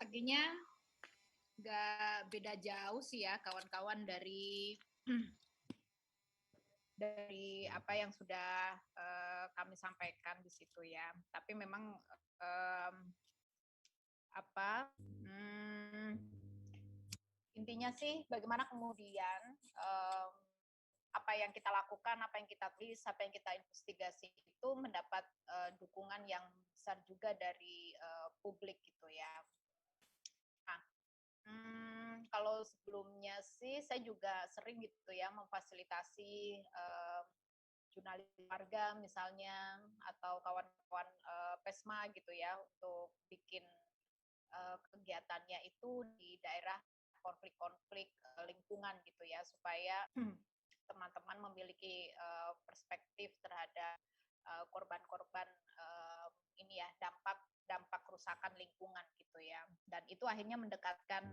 paginya nggak beda jauh sih ya kawan-kawan dari apa yang sudah kami sampaikan di situ ya. Tapi memang um, apa hmm, intinya sih bagaimana kemudian um, apa yang kita lakukan, apa yang kita tulis, apa yang kita investigasi itu mendapat dukungan yang besar juga dari publik gitu ya. Nah, kalau sebelumnya sih saya juga sering gitu ya memfasilitasi jurnalis warga misalnya atau kawan-kawan PESMA gitu ya untuk bikin kegiatannya itu di daerah konflik-konflik lingkungan gitu ya supaya teman-teman memiliki perspektif terhadap korban-korban ini ya dampak dampak kerusakan lingkungan gitu ya, dan itu akhirnya mendekatkan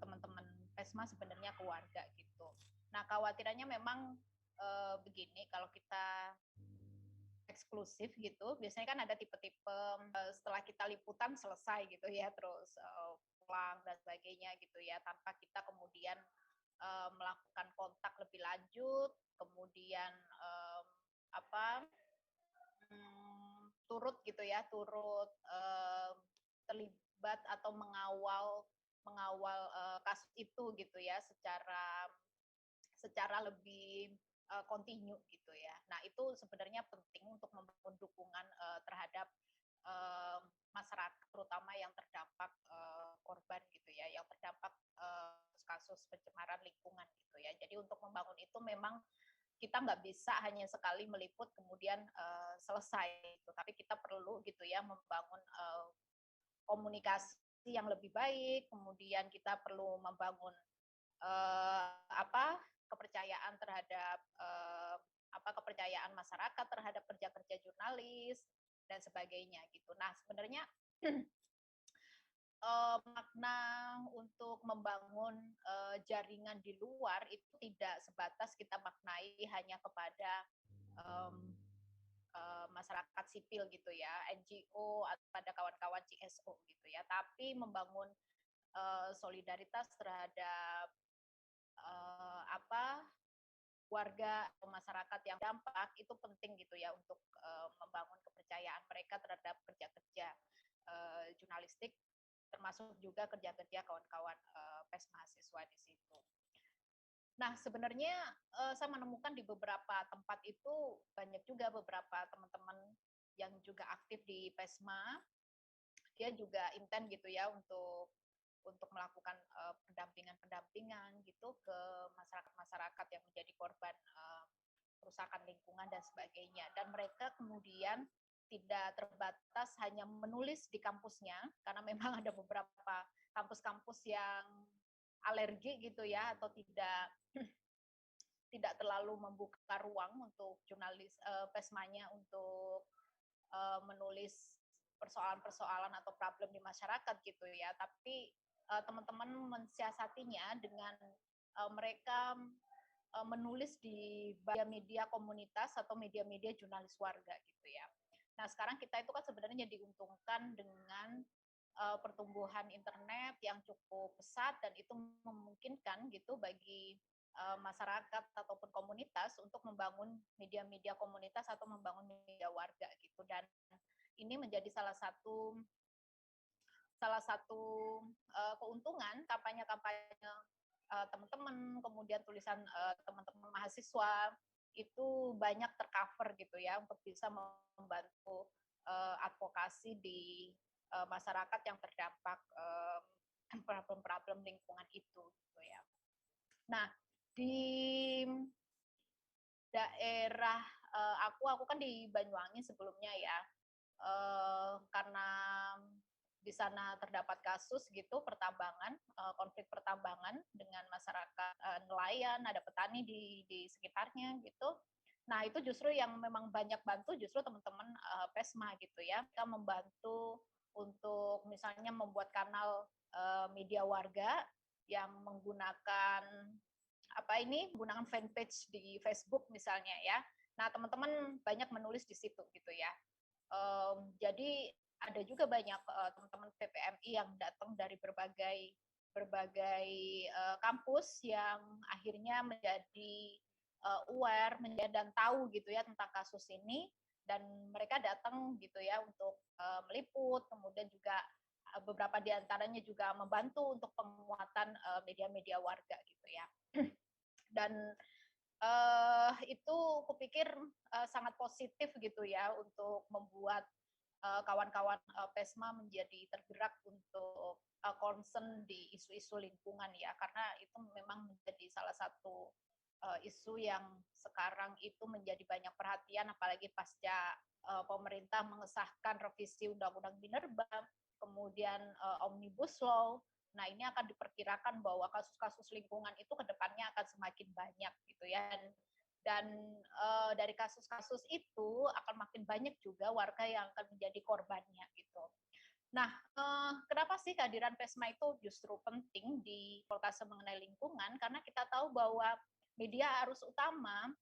teman-teman PESMA sebenarnya ke warga gitu. Nah khawatirannya memang begini, kalau kita eksklusif gitu biasanya kan ada tipe-tipe setelah kita liputan selesai gitu ya, terus pulang dan sebagainya gitu ya, tanpa kita kemudian melakukan kontak lebih lanjut, kemudian apa turut gitu ya, turut terlibat atau mengawal mengawal kasus itu gitu ya secara lebih kontinu gitu ya. Nah itu sebenarnya penting untuk membangun dukungan terhadap uh, masyarakat terutama yang terdampak korban gitu ya, yang terdampak kasus pencemaran lingkungan gitu ya. Jadi untuk membangun itu memang kita nggak bisa hanya sekali meliput kemudian selesai gitu, tapi kita perlu gitu ya membangun komunikasi yang lebih baik, kemudian kita perlu membangun apa kepercayaan terhadap kepercayaan masyarakat terhadap kerja-kerja jurnalis dan sebagainya gitu. Nah sebenarnya makna untuk membangun jaringan di luar itu tidak sebatas kita maknai hanya kepada um, masyarakat sipil gitu ya, NGO atau pada kawan-kawan CSO gitu ya, tapi membangun solidaritas terhadap warga atau masyarakat yang dampak itu penting gitu ya untuk membangun kepercayaan mereka terhadap kerja-kerja jurnalistik, termasuk juga kerja-kerja kawan-kawan pes mahasiswa di situ. Nah, sebenarnya saya menemukan di beberapa tempat itu banyak juga beberapa teman-teman yang juga aktif di PESMA, dia juga intent gitu ya untuk melakukan pendampingan-pendampingan gitu ke masyarakat-masyarakat yang menjadi korban kerusakan lingkungan dan sebagainya. Dan mereka kemudian tidak terbatas hanya menulis di kampusnya, karena memang ada beberapa kampus-kampus yang alergi gitu ya, atau tidak terlalu membuka ruang untuk jurnalis pesmanya untuk menulis persoalan-persoalan atau problem di masyarakat gitu ya, tapi teman-teman mensiasatinya dengan mereka menulis di media komunitas atau media-media jurnalis warga gitu ya. Nah sekarang kita itu kan sebenarnya diuntungkan dengan pertumbuhan internet yang cukup pesat, dan itu memungkinkan gitu bagi masyarakat ataupun komunitas untuk membangun media-media komunitas atau membangun media warga gitu. Dan ini menjadi salah satu keuntungan kampanye-kampanye teman-teman, kemudian tulisan teman-teman mahasiswa itu banyak tercover gitu ya untuk bisa membantu advokasi di masyarakat yang terdampak problem-problem lingkungan itu gitu ya. Nah, di daerah aku kan di Banyuwangi sebelumnya ya, karena di sana terdapat kasus gitu pertambangan, konflik pertambangan dengan masyarakat nelayan, ada petani di sekitarnya gitu. Nah itu justru yang memang banyak bantu justru teman-teman PESMA gitu ya, kita membantu untuk misalnya membuat kanal media warga yang menggunakan menggunakan fanpage di Facebook misalnya ya. Nah teman-teman banyak menulis di situ gitu ya. Jadi ada juga banyak teman-teman PPMI yang datang dari berbagai kampus yang akhirnya menjadi aware dan tahu gitu ya tentang kasus ini, dan mereka datang gitu ya untuk meliput, kemudian juga beberapa di antaranya juga membantu untuk penguatan media-media warga gitu ya. Dan itu kupikir sangat positif gitu ya untuk membuat kawan-kawan PESMA menjadi tergerak untuk concern di isu-isu lingkungan ya, karena itu memang menjadi salah satu isu yang sekarang itu menjadi banyak perhatian, apalagi pasca pemerintah mengesahkan revisi Undang-Undang Minerba, kemudian Omnibus Law. Nah, ini akan diperkirakan bahwa kasus-kasus lingkungan itu ke depannya akan semakin banyak gitu ya. Dan dari kasus-kasus itu akan makin banyak juga warga yang akan menjadi korbannya gitu. Nah, kenapa sih kehadiran PESMA itu justru penting di podcast mengenai lingkungan? Karena kita tahu bahwa media arus utama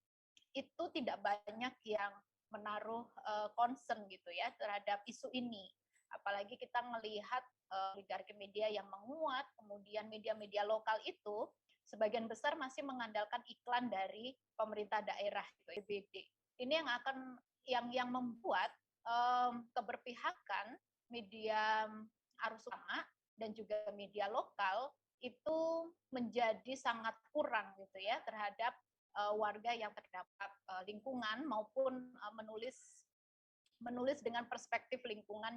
itu tidak banyak yang menaruh concern gitu ya terhadap isu ini. Apalagi kita melihat oligarki media yang menguat, kemudian media-media lokal itu sebagian besar masih mengandalkan iklan dari pemerintah daerah gitu, EBD. Ini yang akan yang membuat keberpihakan media arus utama dan juga media lokal itu menjadi sangat kurang gitu ya terhadap warga yang terdampak lingkungan maupun menulis dengan perspektif lingkungan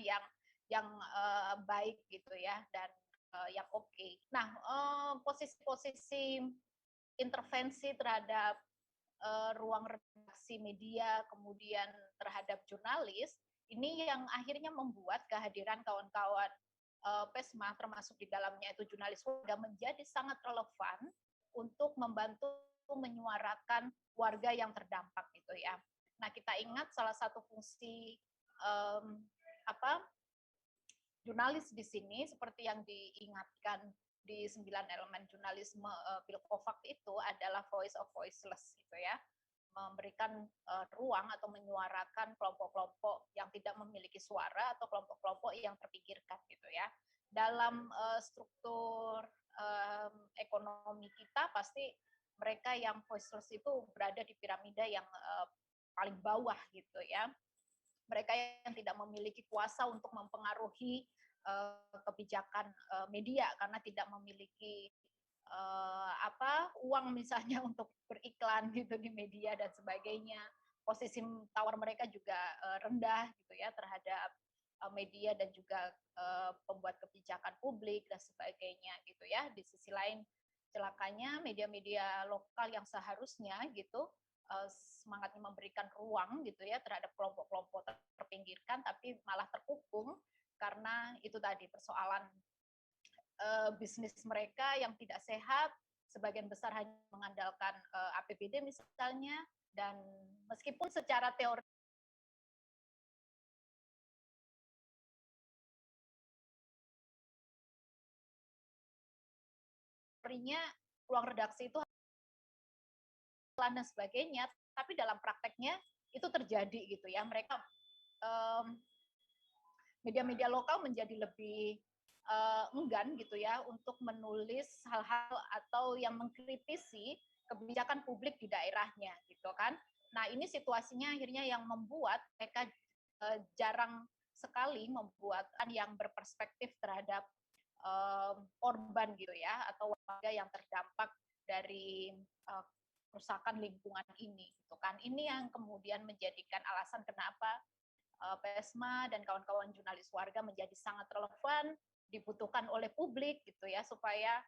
yang baik gitu ya dan yang oke. Nah, posisi-posisi intervensi terhadap ruang redaksi media, kemudian terhadap jurnalis, ini yang akhirnya membuat kehadiran kawan-kawan PESMA, termasuk di dalamnya itu jurnalis warga, menjadi sangat relevan untuk membantu menyuarakan warga yang terdampak gitu ya. Nah, kita ingat salah satu fungsi jurnalis di sini seperti yang diingatkan di 9 elemen jurnalisme Pilkovac itu adalah voice of voiceless gitu ya, memberikan ruang atau menyuarakan kelompok-kelompok yang tidak memiliki suara atau kelompok-kelompok yang terpinggirkan gitu ya. Dalam struktur ekonomi kita pasti mereka yang voiceless itu berada di piramida yang paling bawah gitu ya. Mereka yang tidak memiliki kuasa untuk mempengaruhi kebijakan media karena tidak memiliki uang misalnya untuk beriklan gitu di media dan sebagainya. Posisi tawar mereka juga rendah gitu ya terhadap media dan juga pembuat kebijakan publik dan sebagainya gitu ya. Di sisi lain celakanya media-media lokal yang seharusnya gitu semangatnya memberikan ruang gitu ya terhadap kelompok-kelompok terpinggirkan tapi malah terkukung karena itu tadi persoalan bisnis mereka yang tidak sehat, sebagian besar hanya mengandalkan APBD misalnya, dan meskipun secara teorinya ruang redaksi itu dan sebagainya, tapi dalam prakteknya itu terjadi gitu ya. Mereka media-media lokal menjadi lebih enggan gitu ya untuk menulis hal-hal atau yang mengkritisi kebijakan publik di daerahnya gitu kan. Nah, ini situasinya akhirnya yang membuat mereka jarang sekali membuat yang berperspektif terhadap korban gitu ya atau warga yang terdampak dari kerusakan lingkungan ini gitu kan. Ini yang kemudian menjadikan alasan kenapa PESMA dan kawan-kawan jurnalis warga menjadi sangat relevan, dibutuhkan oleh publik gitu ya supaya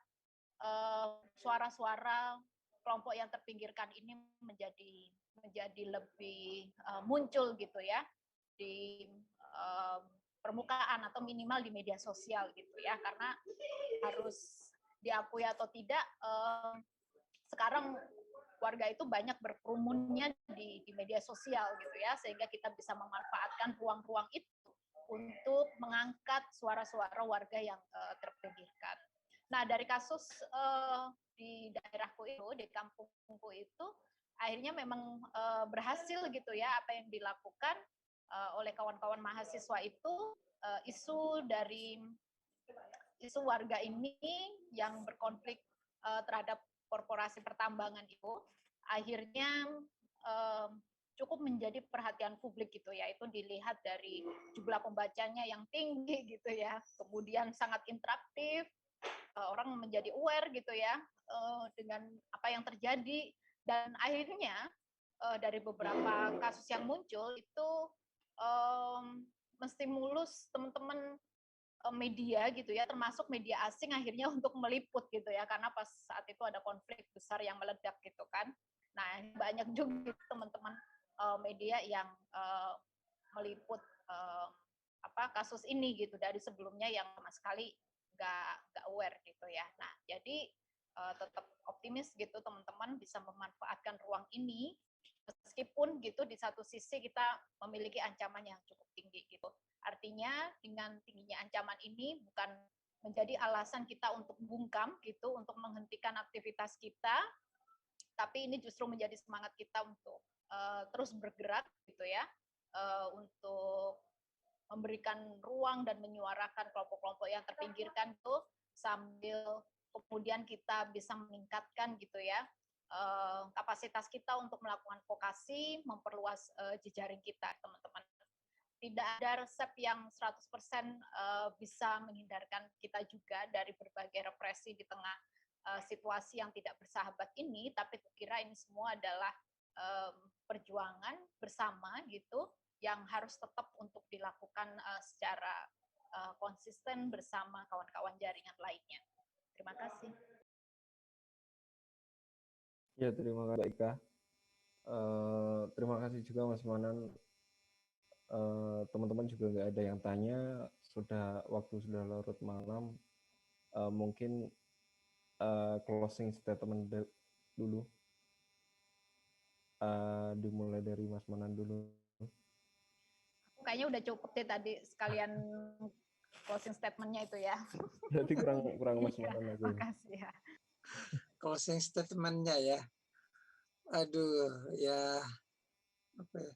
suara-suara kelompok yang terpinggirkan ini menjadi lebih muncul gitu ya di permukaan atau minimal di media sosial gitu ya, karena harus diakui atau tidak sekarang warga itu banyak berkerumunnya di media sosial gitu ya, sehingga kita bisa memanfaatkan ruang-ruang itu untuk mengangkat suara-suara warga yang terpinggirkan. Nah, dari kasus di daerahku itu, di kampungku itu, akhirnya memang berhasil gitu ya apa yang dilakukan oleh kawan-kawan mahasiswa itu isu dari isu warga ini yang berkonflik terhadap korporasi pertambangan itu akhirnya cukup menjadi perhatian publik gitu ya. Itu dilihat dari jumlah pembacanya yang tinggi gitu ya. Kemudian sangat interaktif, orang menjadi aware gitu ya dengan apa yang terjadi, dan akhirnya dari beberapa kasus yang muncul itu menstimulus teman-teman media gitu ya, termasuk media asing akhirnya untuk meliput gitu ya, karena pas saat itu ada konflik besar yang meledak gitu kan. Nah, banyak juga teman-teman media yang meliput apa kasus ini gitu dari sebelumnya yang sama sekali nggak aware gitu ya. Nah, jadi tetap optimis gitu teman-teman bisa memanfaatkan ruang ini meskipun gitu di satu sisi kita memiliki ancaman yang cukup tinggi gitu. Artinya dengan tingginya ancaman ini bukan menjadi alasan kita untuk bungkam gitu, untuk menghentikan aktivitas kita, tapi ini justru menjadi semangat kita untuk terus bergerak gitu ya, untuk memberikan ruang dan menyuarakan kelompok-kelompok yang terpinggirkan itu sambil kemudian kita bisa meningkatkan gitu ya kapasitas kita untuk melakukan vokasi, memperluas jejaring kita, teman-teman. Tidak ada resep yang 100% bisa menghindarkan kita juga dari berbagai represi di tengah situasi yang tidak bersahabat ini, tapi kira ini semua adalah perjuangan bersama gitu yang harus tetap untuk dilakukan secara konsisten bersama kawan-kawan jaringan lainnya. Terima kasih. Ya, terima kasih Mbak Ika. Terima kasih juga Mas Manan. Teman-teman juga nggak ada yang tanya, waktu sudah larut malam. Mungkin closing statement dulu. Dimulai dari Mas Manan dulu. Kayaknya udah cukup deh tadi sekalian closing statement-nya itu ya. Berarti kurang Mas Manan aja. Makasih ya. Closing statement-nya ya. Aduh, ya apa ya?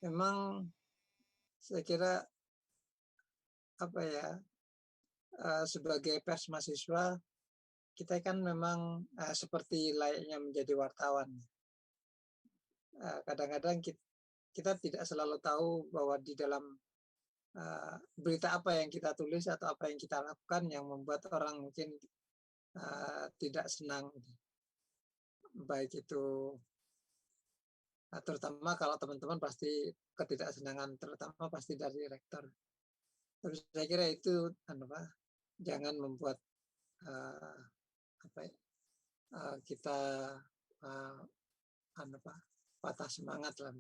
Memang saya kira apa ya, sebagai pers mahasiswa kita kan memang seperti layaknya menjadi wartawan. Kadang-kadang kita tidak selalu tahu bahwa di dalam berita apa yang kita tulis atau apa yang kita lakukan yang membuat orang mungkin tidak senang, baik itu terutama kalau teman-teman pasti ketidaksenangan, terutama pasti dari rektor. Tapi saya kira itu jangan membuat kita patah semangat lah.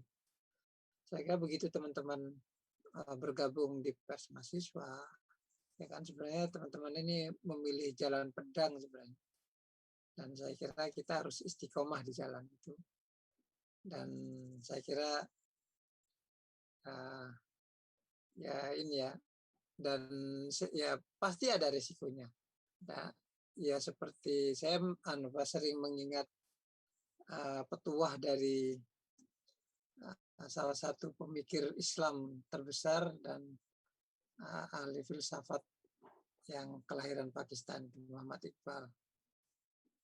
Saya kira begitu teman-teman bergabung di pers mahasiswa, ya kan sebenarnya teman-teman ini memilih jalan pedang sebenarnya. Dan saya kira kita harus istiqomah di jalan itu. Dan saya kira ya ini ya, dan ya pasti ada risikonya. Nah, ya seperti saya sering mengingat petuah dari salah satu pemikir Islam terbesar dan ahli filsafat yang kelahiran Pakistan, Muhammad Iqbal,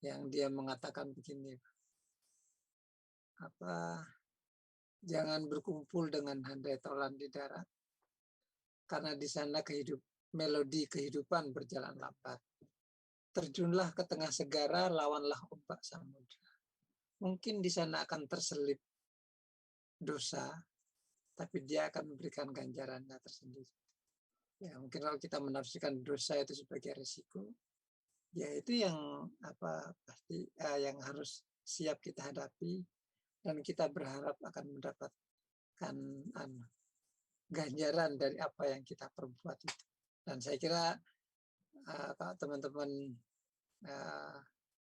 yang dia mengatakan begini, jangan berkumpul dengan handai tolan di darat, karena di sana melodi kehidupan berjalan lambat. Terjunlah ke tengah segara, lawanlah ombak samudra. Mungkin di sana akan terselip dosa, tapi dia akan memberikan ganjarannya tersendiri. Ya, mungkin kalau kita menafsirkan dosa itu sebagai risiko, ya itu yang pasti yang harus siap kita hadapi, dan kita berharap akan mendapatkan ganjaran dari apa yang kita perbuat itu. Dan saya kira kalau teman-teman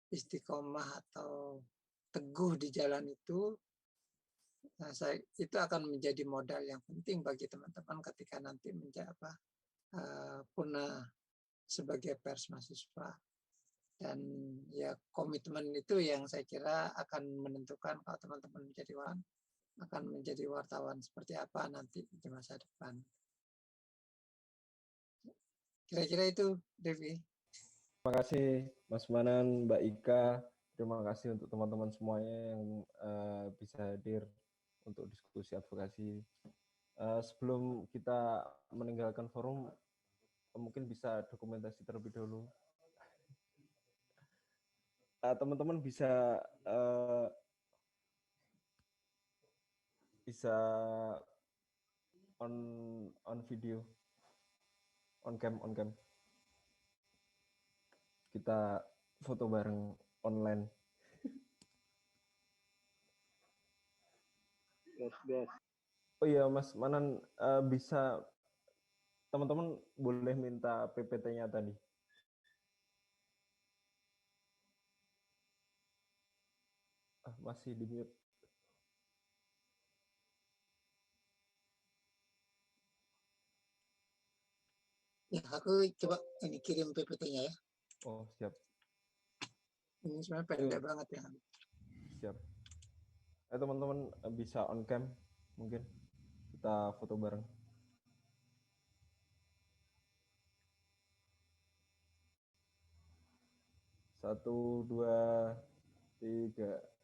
istiqomah atau teguh di jalan itu, itu akan menjadi modal yang penting bagi teman-teman ketika nanti punah sebagai pers mahasiswa. Dan ya komitmen itu yang saya kira akan menentukan kalau teman-teman akan menjadi wartawan seperti apa nanti di masa depan. Kira-kira itu, Devi. Terima kasih Mas Manan, Mbak Ika. Terima kasih untuk teman-teman semuanya yang bisa hadir untuk diskusi advokasi. Sebelum kita meninggalkan forum, mungkin bisa dokumentasi terlebih dahulu. Teman-teman bisa on video, on cam. Kita foto bareng online. Yes. Oh iya Mas Manan, bisa teman-teman boleh minta PPT-nya tadi. Masih di mute. Ya, aku coba ini kirim PPT-nya ya. Oh, siap. Ini sebenarnya pendek banget ya. Siap. Teman-teman bisa on cam mungkin kita foto bareng. 1, 2, 3.